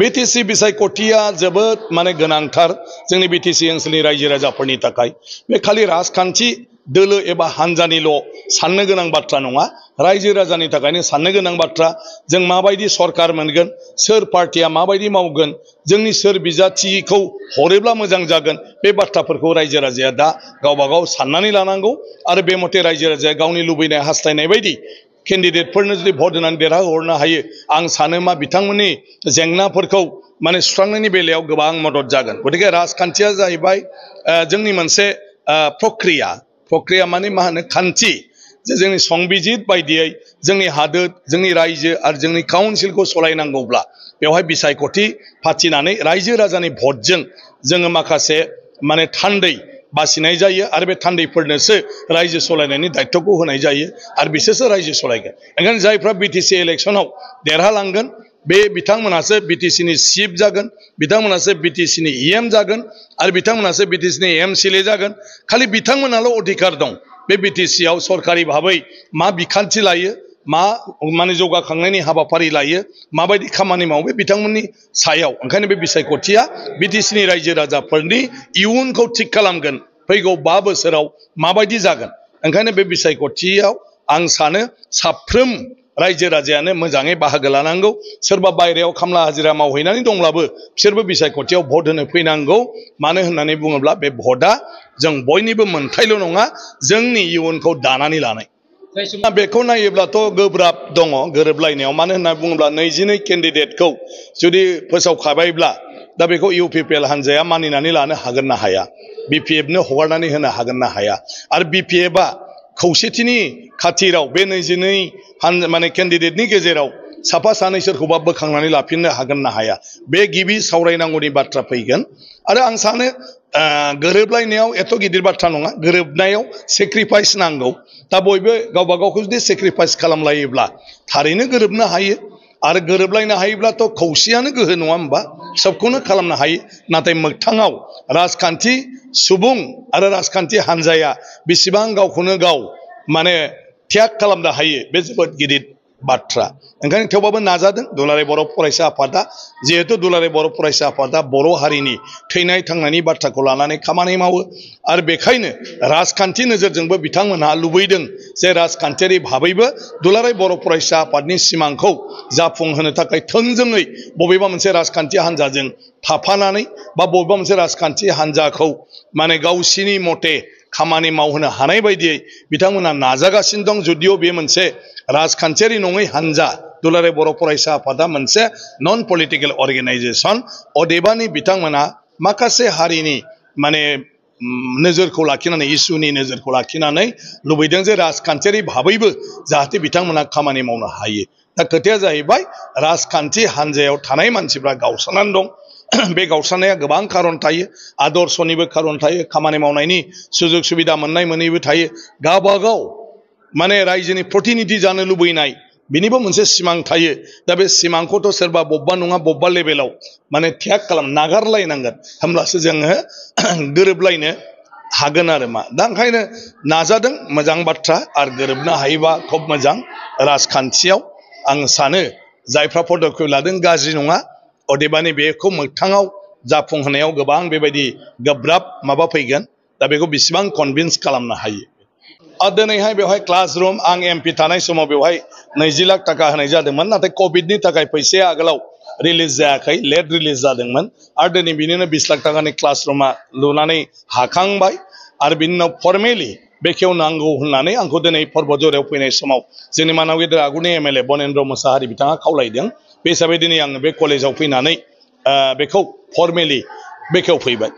BTC बिसायख'थिया जोबोद माने गोनांथार जोंनि BTC ओनसोलनि रायजो राजाफोरनि थाखाय बे खालि राजखान्थि दोलो एबा हानजानिल' साननो गोनां बाथ्रा नङा रायजो राजानि थाखायनो साननो गोनां बाथ्रा जों माबायदि सरकार मोनगोन सोर पार्टिया माबायदि मावगोन जोंनि सोर बिजाथिखौ हरोब्ला मोजां जागोन बे बाथ्राफोरखौ रायजो राजाया दा गावबा गाव साननानै लानांगौ आरो बे मथे रायजो राजाया गावनि लुबैनाय हास्थायनाय बायदि केन्डिडेटफोरनो जुदि भट होनानै देरहाहरनो हायो आं सानो मा बिथांमोननि जेंनाफोरखौ माने सुस्रांनायनि बेलायाव गोबां मदद जागोन गतिके राजखान्थिया जाहैबाय जोंनि मोनसे प्रक्रिया माने मा होनो खान्थि जे जोंनि संबिजित बायदियै जोंनि हादोर जोंनि रायजो आरो जोंनि काउन्सिलखौ सलायनांगौब्ला बेवहाय बिसायख'थि फाथिनानै रायजो राजानि भटजों जोङो माखासे माने थान्दै बासिनाय जायो आरो बे थान्दैफोरनोसो रायजो सलायनायनि दायित्वखौ होनाय जायो आरो बिसोरसो रायजो सलायगोन ओंखायनो जायफ्रा BTC इलेक्सनाव देरहालांगोन बे बिथांमोनासो BTC नि चिफ जागोन बिथांमोनासो BTC नि EM जागोन आरो बिथांमोनासो BTC नि MCLA जागोन खालि बिथांमोनाल' अधिकार दं बे BTC आव सरकारि भाबै मा बिखान्थि लायो मा माने जौगाखांनायनि हाबाफारि लायो माबायदि खामानि मावो बे बिथांमोननि सायाव ओंखायनो बे बिसायख'थिया BTC नि रायजो राजाफोरनि इयुनखौ थिक खालामगोन फैगौ 5 बोसोराव माबायदि जागोन ओंखायनो बे बिसायख'थियाव आं सानो साफ्रोम रायजो राजायानो मोजाङै बाहागो लानांगौ सोरबा बायरायाव खामला हाजिरा मावहैनानै दंब्लाबो बिसोरबो बिसायख'थियाव भट होनो फैनांगौ मानो होननानै बुङोब्ला बे भटआ जों बयनिबो मोनथायल' नङा जोंनि इयुनखौ दानानै लानाय बेखौ नायोब्लाथ' गोब्राब दङ गोरोबलायनायाव मानो होनना बुङोब्ला 22 केन्डिडेटखौ जुदि फोसावखाबायब्ला दा बेखौ UPPL हानजाया मानिनानै लानो हागोन ना हाया BPF नो हगारनानै होनो हागोन ना हाया आरो BPF आ खौसेथिनि खाथिराव बे 22 माने केन्डिडेटनि गेजेराव साफा सानै सोरखौबा बोखांनानै लाफिननो हागोन ना हाया बे गिबि सावरायनांगौनि बाथ्रा फैगोन आरो आं सानो गोरोबलायनायाव एथ' गिदिर बाथ्रा नङा गोरोबनायाव सेक्रिफाइस नांगौ दा बयबो गावबा गावखौ जुदि सेक्रिफाइस खालामलायोब्ला थारैनो गोरोबनो हायो आरो गोरोबलायनो हायोब्लाथ' खौसेयानो गोहो नङा होमबा सबखौनो खालामनो हायो नाथाय मोगथाङाव राजखान्थि सुबुं आरो राजखान्थि हानजाया बेसेबां गावखौनो गाव माने त्याग खालामनो हायो बे जोबोद गिदिर बाथ्रा ओंखायनो थेवबाबो नाजादों दुलाराय बर' फरायसा आफादा जिहेतु दुलाराय बर' फरायसा आफादा बर' हारिनि थैनाय थांनायनि बाथ्राखौ लानानै खामानि मावो आरो बेखायनो राजखान्थि नोजोरजोंबो बिथांमोनहा लुबैदों जे राजखान्थियारि भाबैबो दुलाराय बर' फरायसा आफादनि सिमांखौ जाफुंहोनो थाखाय थोंजोङै बबेबा मोनसे राजखान्थि हानजाजों थाफानानै बा बबेबा मोनसे राजखान्थि हानजाखौ माने गावसिनि मथे खामानि मावहोनो हानाय बायदियै बिथांमोना नाजागासिनो दं जुदिअ बे मोनसे राजखान्थियारि नङै हानजा दुलाराय बर' फरायसा आफादा मोनसे नन पलिटिकेल अर्गेनाइजेशन अदेबानि बिथांमोना माखासे हारिनि माने नोजोरखौ लाखिनानै इसुनि नोजोरखौ लाखिनानै लुबैदों जे राजखान्थियारि भाबैबो जाहाथे बिथांमोना खामानि मावनो हायो दा खोथाया जाहैबाय राजखान्थि हानजायाव थानाय मानसिफ्रा गावस्रानानै दं बे गावस्रानाया गोबां खारन थायो आदर्शनिबो खारन थायो खामानि मावनायनि सुजुग सुबिदा मोननाय मोनैबो थायो गावबागाव माने रायजोनि प्रतिनिधि जानो लुबैनाय बिनिबो मोनसे सिमां थायो दा बे सिमांखौथ' सोरबा बबेबा नङा बबेबा लेभेलाव माने त्याग खालाम नागारलायनांगोन होमब्लासो जोङो गोरोबलायनो हागोन आरो मा दा ओंखायनो नाजादों मोजां बाथ्रा आरो गोरोबनो हायोबा खोब मोजां राजखान्थियाव आं सानो जायफ्रा पदक्षेप लादों गाज्रि नङा अदेबानि बेखौ मोगथाङाव जाफुंहोनायाव गोबां बेबायदि गोब्राब माबा फैगोन दा बेखौ बेसेबां कनभिन्स खालामनो हायो दिनैहाय बेवहाय क्लासरुम आं MP थानाय समाव बेवहाय 20 लाख थाखा होनाय जादोंमोन नाथाय कभिडनि थाखाय फैसाया आगोलाव रिलिज जायाखै लेट रिलिज जादोंमोन आरो दिनै बिनिनो 20 लाख थाखानि क्लासरुमा लुनानै हाखांबाय आरो बिनि उनाव फर्मेलि बेखेवनांगौ होननानै आंखौ दिनै पर्बतझरायाव फैनाय समाव जोंनि मानाव गेदेर आगुनि MLA बनेन्द्र मोसाहारि बिथाङा खावलायदों बे हिसाबै दिनै आङो बे कलेजाव फैनानै बेखौ फर्मेलि बेखेवफैबाय